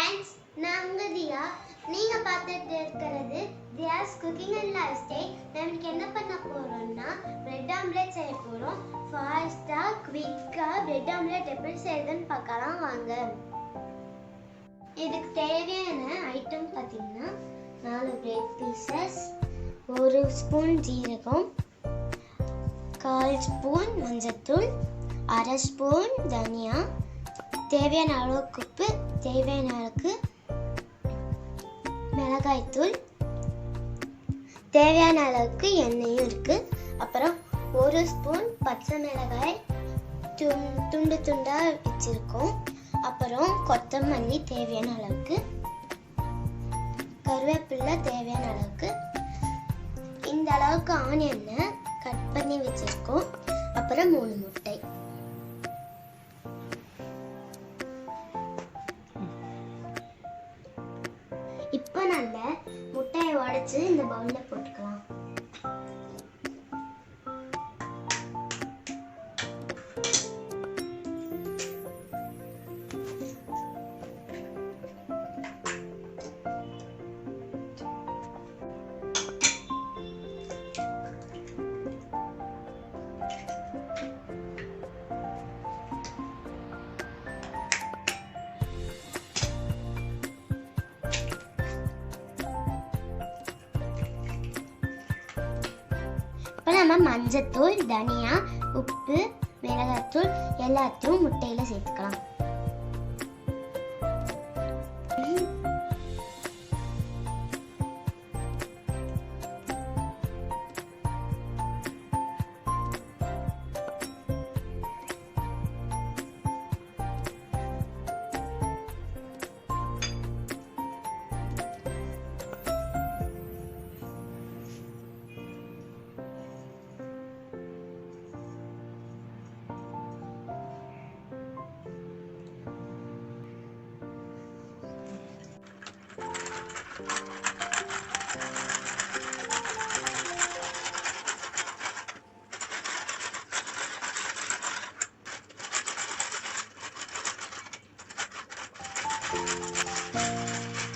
friends, நான் உங்க தியா. நீங்க பார்த்துட்டு இருக்கிறது தியாஸ் குக்கிங் அண்ட் லைஃப் ஸ்டைல். நமக்கு என்ன பண்ண போறோம்னா பிரெட் ஆம்லெட் செய்ய போறோம். ஃபாஸ்டா குவிக்கா பிரெட் ஆம்லெட் எப்படி செய்யறதுன்னு பார்க்கலாம் வாங்க. இதுக்கு தேவையான ஐட்டம் பார்த்தீங்கன்னா 4 பிரெட் பீசஸ், 1 ஸ்பூன் ஜீரகம், 1/4 ஸ்பூன் மஞ்சத்தூள், 1/2 ஸ்பூன் தனியா, தேவையான அளவுக்கு உப்பு, தேவையான அளவுக்கு மிளகாய்த்தூள், தேவையான அளவுக்கு எண்ணெயும் இருக்கு. அப்புறம் 1 ஸ்பூன் பச்சை மிளகாய் துண்டு துண்டா வச்சிருக்கோம். அப்புறம் கொத்தமல்லி தேவையான அளவுக்கு, கருவேப்பிலை தேவையான அளவுக்கு, இந்த அளவுக்கு ஆனியனை கட் பண்ணி வச்சிருக்கோம். அப்புறம் 3 முட்டை. இப்போ நம்ம முட்டையை உடைச்சு இந்த பவுல்ல போட்டுக்கலாம். இப்போ நம்ம மஞ்சத்தூள், தனியா, உப்பு, மிளகாத்தூள் எல்லாத்தையும் முட்டையில சேர்த்துக்கலாம்.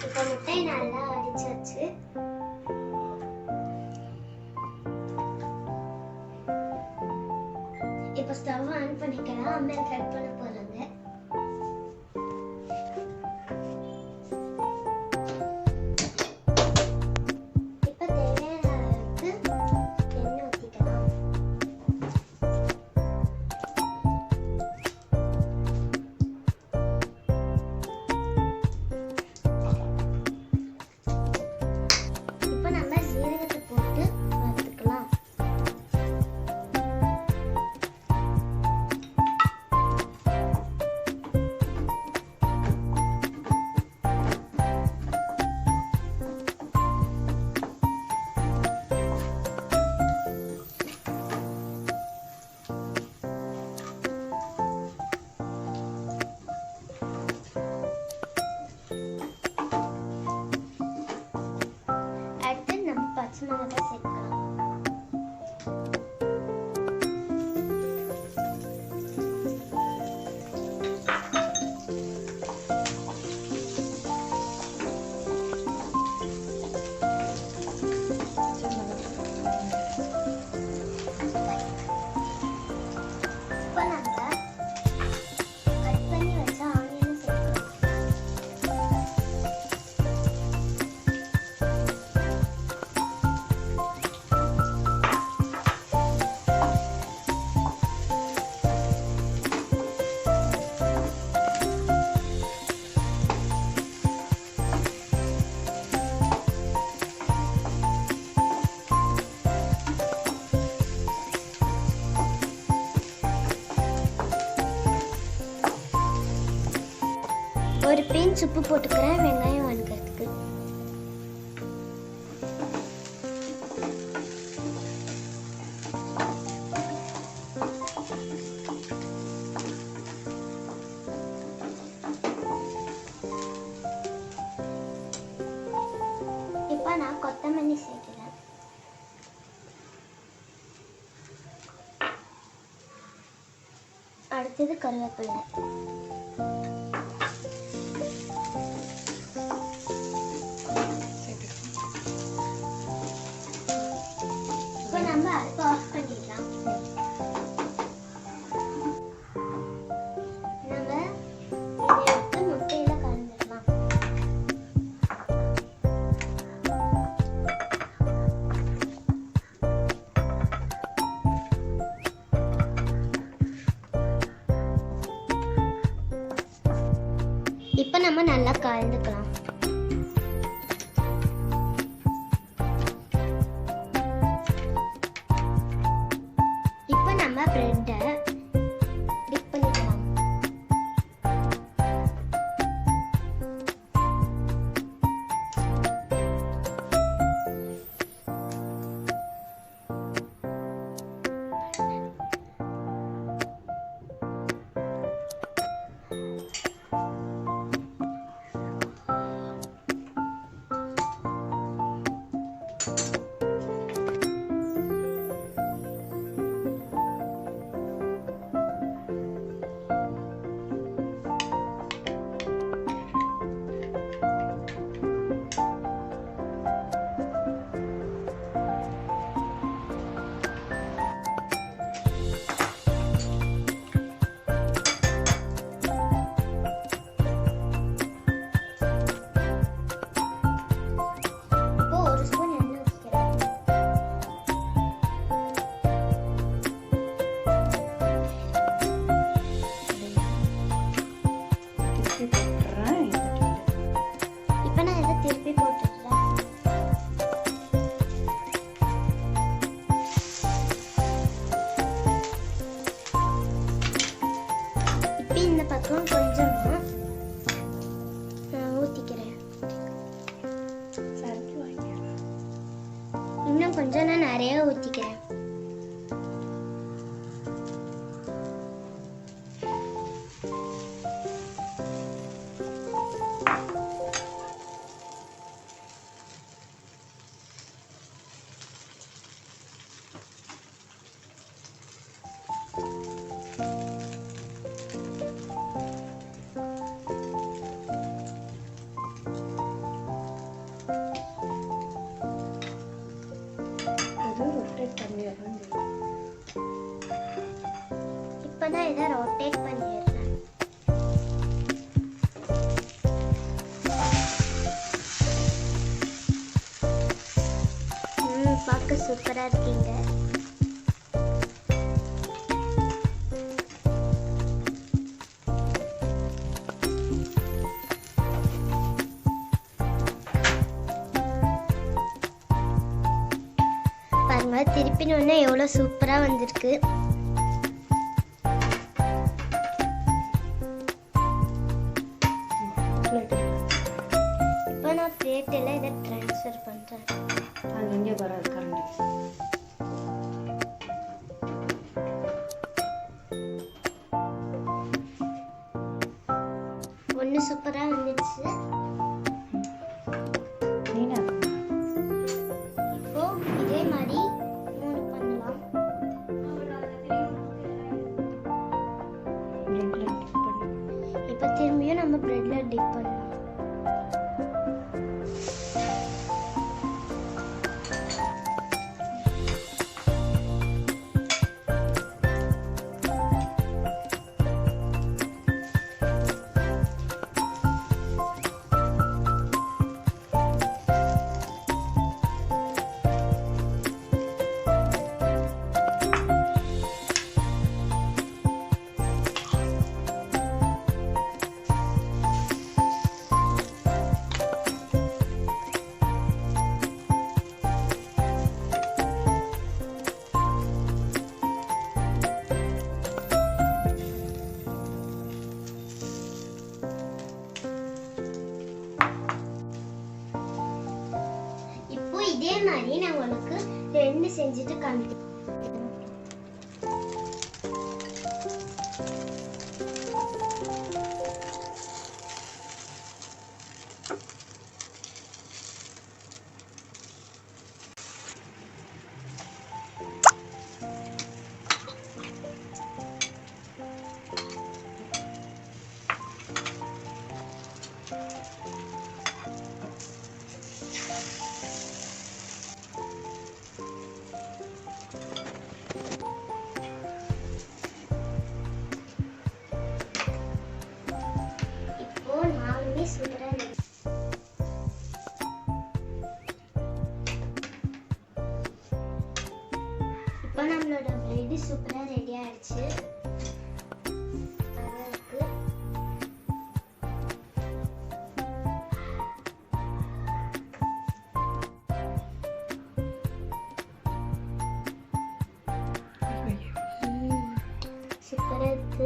இப்போ முட்டை நல்லா அடிச்சாச்சு. இப்போ ஸ்டவ் ஆன் பண்ணிக்கலாம். அம்மா கட் பண்ண போறாங்க. இப்போ தேவையான அளவுக்கு எண்ணெய் ஊற்றிக்கலாம். இப்போ நம்ம ஜீரகத்தை போட்டு வறுத்துக்கலாம். அடுத்து நம்ம பச்சை மிளகாய் சேர்க்கலாம். இப்போ நம்ம கட் பண்ணி வச்ச ஆனியனை சேர்க்கலாம். ஒரு பிஞ்ச் உப்பு போட்டுக்கிறேன் வெங்காயம் வதக்கிறதுக்கு. இப்போ நான் கொத்தமல்லி சேர்க்கிறேன். அடுத்தது கருவேப்பிலை. இப்போ நம்ம நல்லா கலந்துக்கலாம். இப்போ நம்ம பிரெட்டை டிப் பண்ணிக்கலாம். இந்த பக்கம் கொஞ்சமா நான் ஊத்திக்கிறேன். இன்னும் கொஞ்சம் நான் நிறைய ஊத்திக்கிறேன். இப்போ நான் இதை ரொட்டேட் பண்ணிடுறேன். பார்க்க சூப்பரா இருக்கீங்க. பாருங்க, திருப்பினோடனே எவ்வளோ சூப்பரா வந்திருக்கு. இப்போ நான் பிளேட்டில் இதை ட்ரான்ஸ்ஃபர் பண்ணுறேன். அது இங்கே வராது கரண்ட். ஒன்று சூப்பராக வந்துடுச்சு. இப்போ இதே மாதிரி 3 பண்ணலாம். இப்போ திரும்பியும் நம்ம பிரெட்ல டிப் பண்ணலாம். இதே மாதிரி நான் உங்களுக்கு 2 செஞ்சுட்டு காமிக்கிறேன். இப்போ நம்மளோட பிரெட் சூப்பரா ரெடி ஆயிடுச்சு.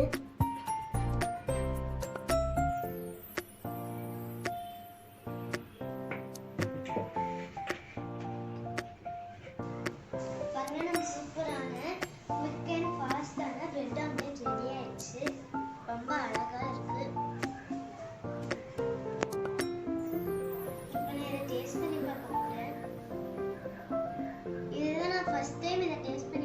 இருக்கு. பாருங்க நம்ம சூப்பரான குவிக் அண்ட் ஃபாஸ்டான பிரெட் ஆம்லெட் ரெடி ஆயிடுச்சு. ரொம்ப அழகா இருக்கு. இப்போ நான் இதை டேஸ்ட் பண்ணி பார்க்க போறேன். இதுதான் நான் ஃபர்ஸ்ட் டைம் இதை டேஸ்ட் பண்ணி